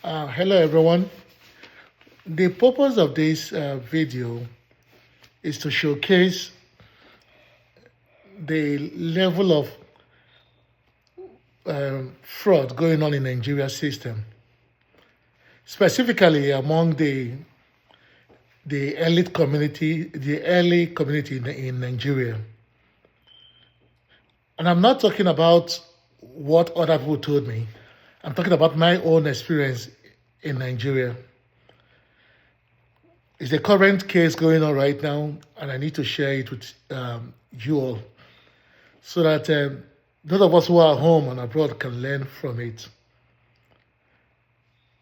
Hello everyone. The purpose of this video is to showcase the level of fraud going on in Nigeria system, specifically among the elite community, the early community in Nigeria. And I'm not talking about what other people told me. I'm talking about my own experience in Nigeria. It's a current case going on right now, and I need to share it with you all so that those of us who are home and abroad can learn from it.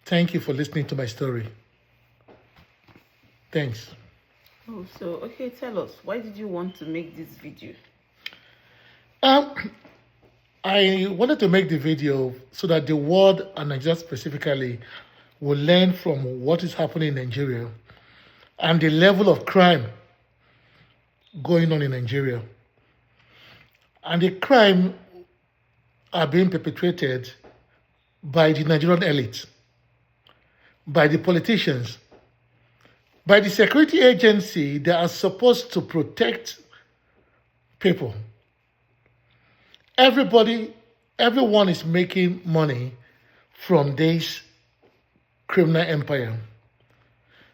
Thank you for listening to my story. Thanks. Oh, so okay, tell us, why did you want to make this video? I wanted to make the video so that the world, and Nigeria specifically, will learn from what is happening in Nigeria and the level of crime going on in Nigeria. And the crime are being perpetrated by the Nigerian elite, by the politicians, by the security agency that are supposed to protect people. Everyone is making money from this criminal empire.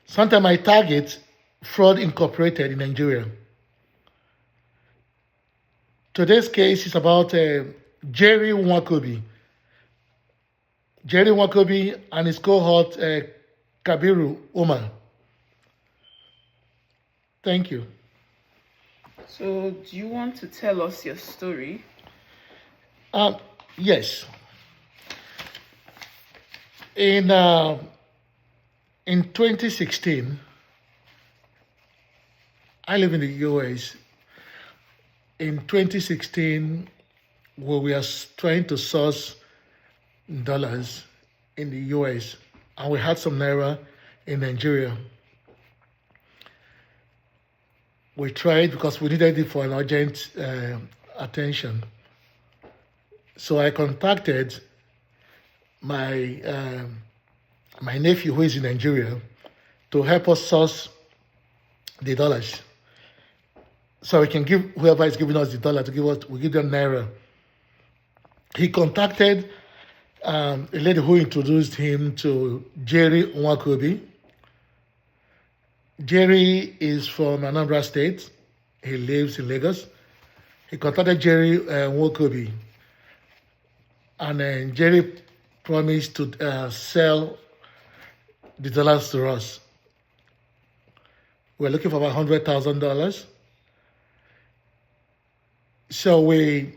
Sometimes I target Fraud Incorporated in Nigeria. Today's case is about Jerry Nwakobi. Jerry Nwakobi and his cohort, Kabiru Umar. Thank you. So, do you want to tell us your story? Yes. In 2016, I live in the US. In 2016, we were trying to source dollars in the US, and we had some naira in Nigeria. We tried because we needed it for an urgent attention. So I contacted my my nephew who is in Nigeria to help us source the dollars. So we can give whoever is giving us the dollar to we give them naira. He contacted a lady who introduced him to Jerry Nwakobi. Jerry is from Anambra State. He lives in Lagos. He contacted Jerry Nwakobi. And Jerry promised to sell the dollars to us. We're looking for about $100,000. So we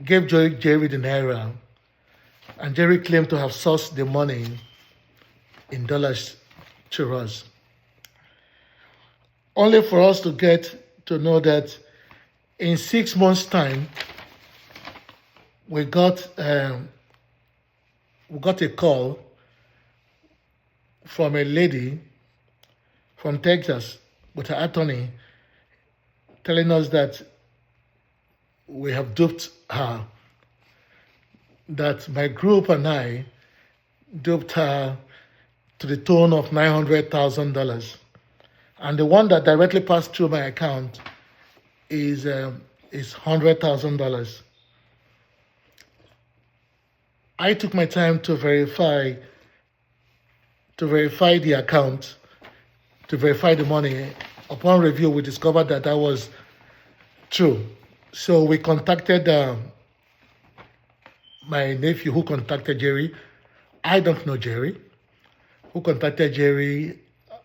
gave Jerry the naira, and Jerry claimed to have sourced the money in dollars to us. Only for us to get to know that in 6 months' time, we got a call from a lady from Texas with her attorney telling us that we have duped her, that my group and I duped her to the tune of $900,000. And the one that directly passed through my account is $100,000. I took my time to verify the account, to verify the money. Upon review, we discovered that was true. So we contacted my nephew who contacted Jerry. I don't know Jerry. Who contacted Jerry,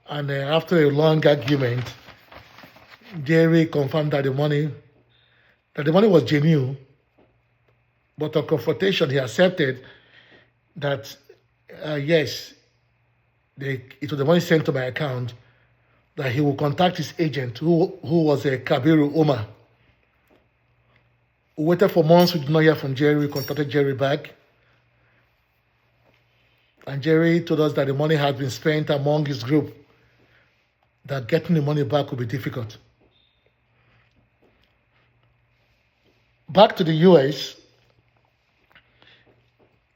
and after a long argument, Jerry confirmed that the money was genuine. But on confrontation, he accepted that yes, it was the money sent to my account, that he will contact his agent, who was a Kabiru Umar. We waited for months, we did not hear from Jerry. We contacted Jerry back. And Jerry told us that the money had been spent among his group, that getting the money back would be difficult. Back to the US,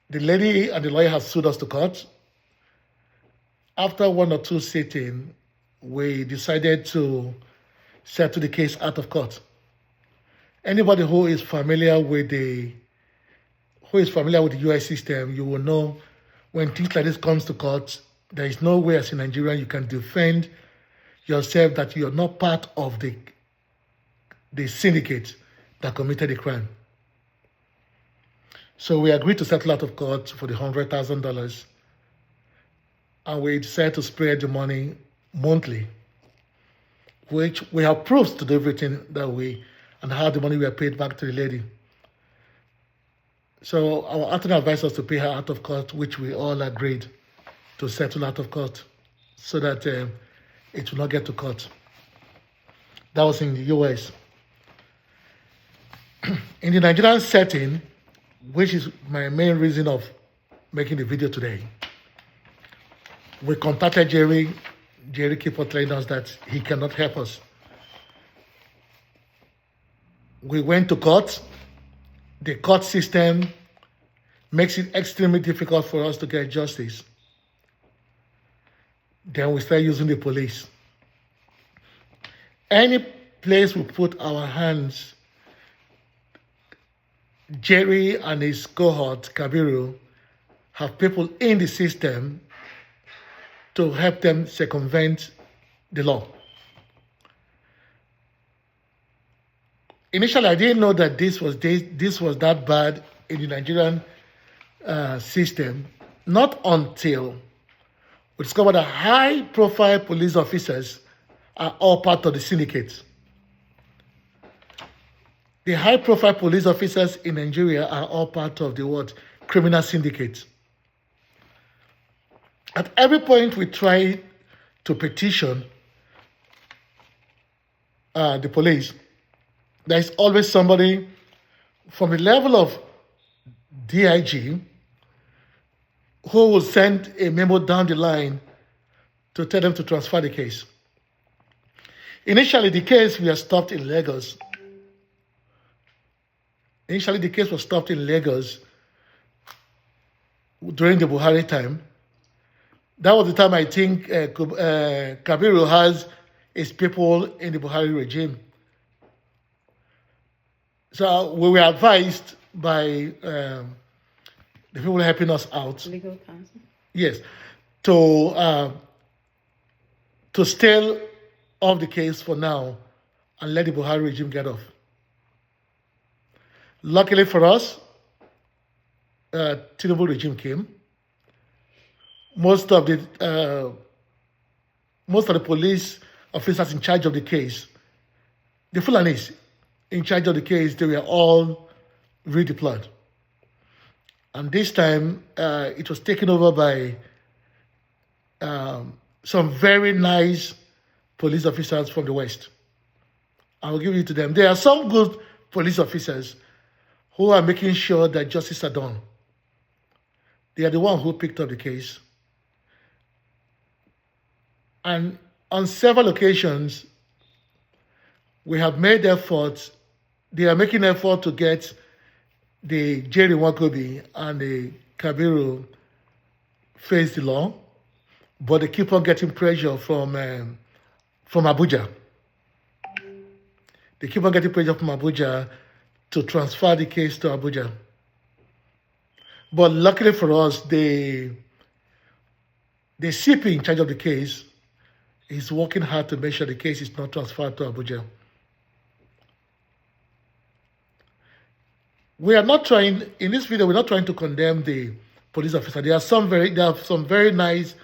the lady and the lawyer have sued us to court. after one or two sitting, we decided to settle the case out of court. Anybody who is familiar with the US system, you will know when things like this comes to court, there is no way as a Nigerian you can defend yourself that you're not part of the syndicate that committed the crime. So we agreed to settle out of court for the $100,000, and we decided to spread the money monthly, which we have proofs to do everything that way and how the money were paid back to the lady. So our attorney advised us to pay her out of court, which we all agreed to settle out of court so that it will not get to court. That was in the US. In the Nigerian setting, which is my main reason of making the video today, we contacted Jerry. Jerry kept on telling us that he cannot help us. We went to court. The court system makes it extremely difficult for us to get justice. Then we start using the police. Any place we put our hands, Jerry and his cohort, Kabiru, have people in the system to help them circumvent the law. Initially, I didn't know that this was that bad in the Nigerian system, not until we discovered that high-profile police officers are all part of the syndicate. The high-profile police officers in Nigeria are all part of the criminal syndicate. At every point we try to petition the police, there is always somebody from the level of DIG who will send a memo down the line to tell them to transfer the case. Initially, the case was stopped in Lagos. Initially, the case was stopped in Lagos during the Buhari time. That was the time I think Kabiru has his people in the Buhari regime. So we were advised by the people helping us out. Legal counsel. Yes, to stay off the case for now and let the Buhari regime get off. Luckily for us, Tinubu regime came. Most of the police officers in charge of the case, the Fulanis in charge of the case, they were all redeployed. And this time, it was taken over by some very nice police officers from the West. I will give it to them. There are some good police officers who are making sure that justice is done. They are the ones who picked up the case. And on several occasions, we have made efforts. They are making effort to get the Jerry Nwakobi and the Kabiru face the law, but they keep on getting pressure from Abuja. They keep on getting pressure from Abuja to transfer the case to Abuja. But luckily for us, the CP in charge of the case is working hard to make sure the case is not transferred to Abuja. We are not trying, in this video, we're not trying to condemn the police officer. There are some very nice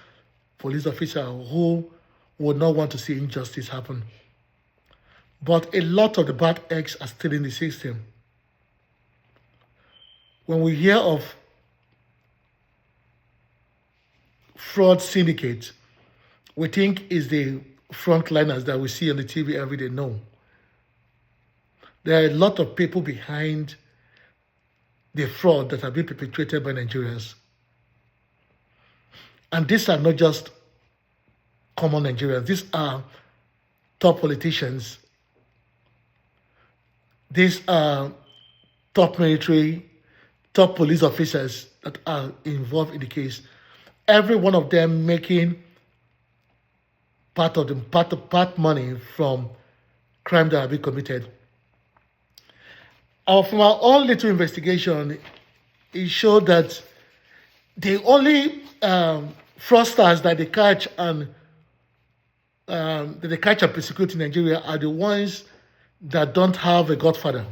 police officers who would not want to see injustice happen. But a lot of the bad eggs are still in the system. When we hear of fraud syndicate, we think is the frontliners that we see on the TV every day. No. There are a lot of people behind the fraud that have been perpetrated by Nigerians. And these are not just common Nigerians. These are top politicians. These are top military, top police officers that are involved in the case. Every one of them making part money from crime that have been committed. From our own little investigation, it showed that the only fraudsters that they catch and persecute in Nigeria are the ones that don't have a godfather.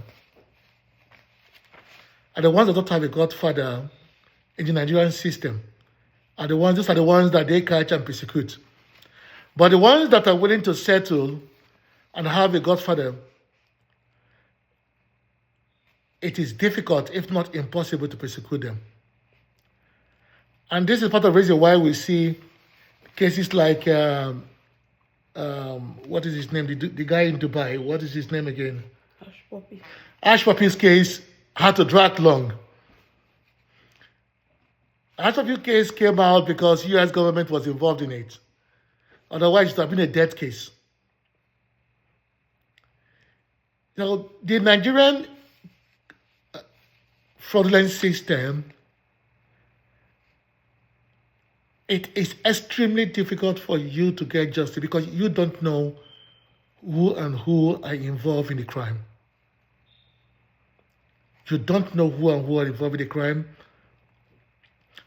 And the ones that don't have a godfather in the Nigerian system those are the ones that they catch and persecute. But the ones that are willing to settle and have a godfather, it is difficult, if not impossible, to persecute them. And this is part of the reason why we see cases like, what is his name? The guy in Dubai, what is his name again? Ash Poppy's case had to drag long. Ash Poppy's case came out because U.S. government was involved in it. Otherwise, it would have been a death case. The Nigerian fraudulent system, it is extremely difficult for you to get justice because you don't know who are involved in the crime. You don't know who are involved in the crime.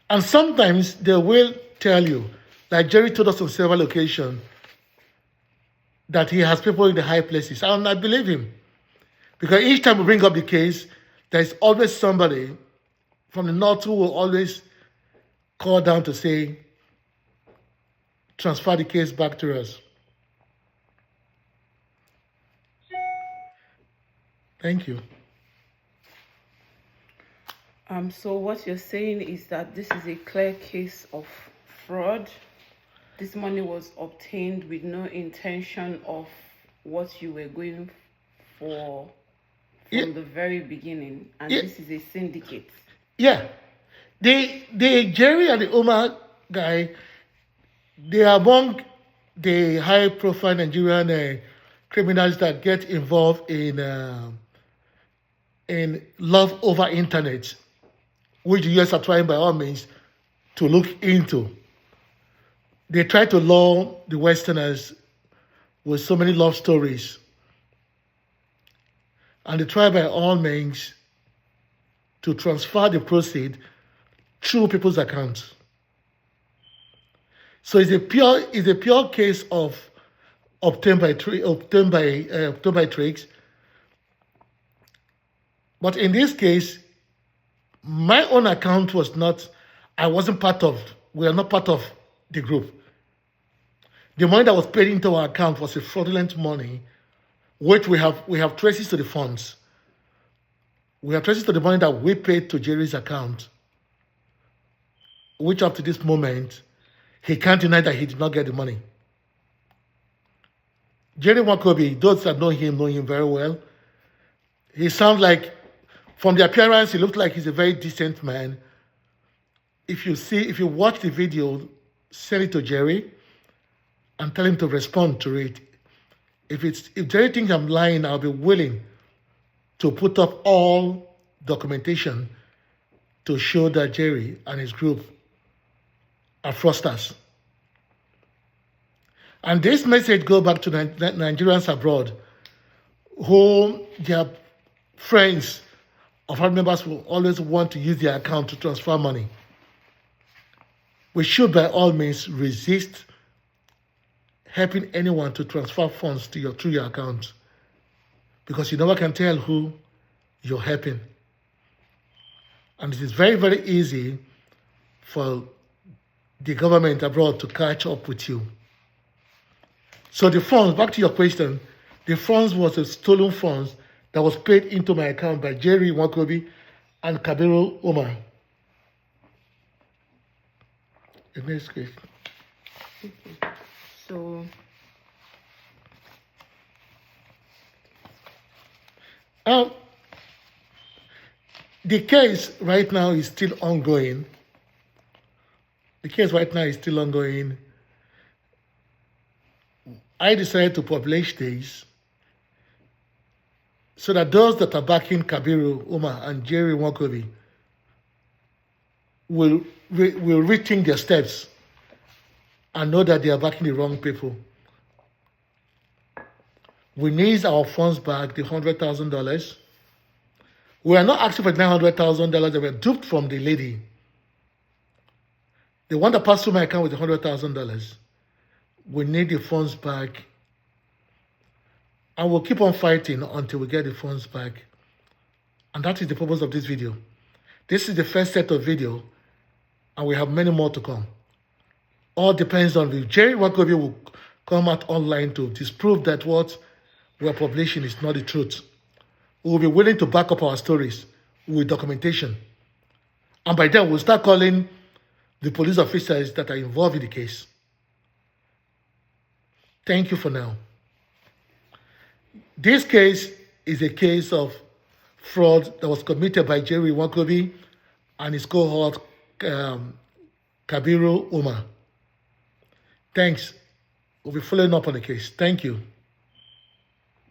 And sometimes they will tell you, like Jerry told us on several occasions, that he has people in the high places. And I believe him. Because each time we bring up the case, there's always somebody from the north who will always call down to say, transfer the case back to us. Thank you. So what you're saying is that this is a clear case of fraud. This money was obtained with no intention of what you were going for from the very beginning, and this is a syndicate. Yeah. The Jerry and the Omar guy, they are among the high-profile Nigerian criminals that get involved in love over internet, which the US are trying by all means to look into. They try to lure the Westerners with so many love stories. And they try by all means to transfer the proceeds through people's accounts. So it's a pure case of obtained by tricks. But in this case, my own account was not. We are not part of the group. The money that was paid into our account was a fraudulent money, which we have traces to the funds. We have traces to the money that we paid to Jerry's account, which up to this moment, he can't deny that he did not get the money. Jerry Nwakobi, those that know him very well. He sounds like, from the appearance, he looks like he's a very decent man. If you watch the video, send it to Jerry and tell him to respond to it. If Jerry thinks I'm lying, I'll be willing to put up all documentation to show that Jerry and his group are fraudsters. And this message goes back to Nigerians abroad, who their friends or family members will always want to use their account to transfer money. We should by all means resist helping anyone to transfer funds to through your account, because you never can tell who you're helping. And it is very, very easy for the government abroad to catch up with you. So the funds, back to your question, the funds was a stolen funds that was paid into my account by Jerry Nwakobi and Kabiru Umar. The next case. Okay. So the case right now is still ongoing. I decided to publish this so that those that are backing Kabiru Umar and Jerry Nwakobi will rethink their steps and know that they are backing the wrong people. We need our funds back, the $100,000. We are not asking for $900,000 that were duped from the lady. The one that passed through my account with the $100,000. We need the funds back. And we'll keep on fighting until we get the funds back. And that is the purpose of this video. This is the first set of video, and we have many more to come. All depends on if Jerry Nwakobi will come out online to disprove that what we are publishing is not the truth. We will be willing to back up our stories with documentation. And by then, we'll start calling the police officers that are involved in the case. Thank you for now. This case is a case of fraud that was committed by Jerry Nwakobi and his cohort, Kabiru Umar. Thanks. We'll be following up on the case. Thank you.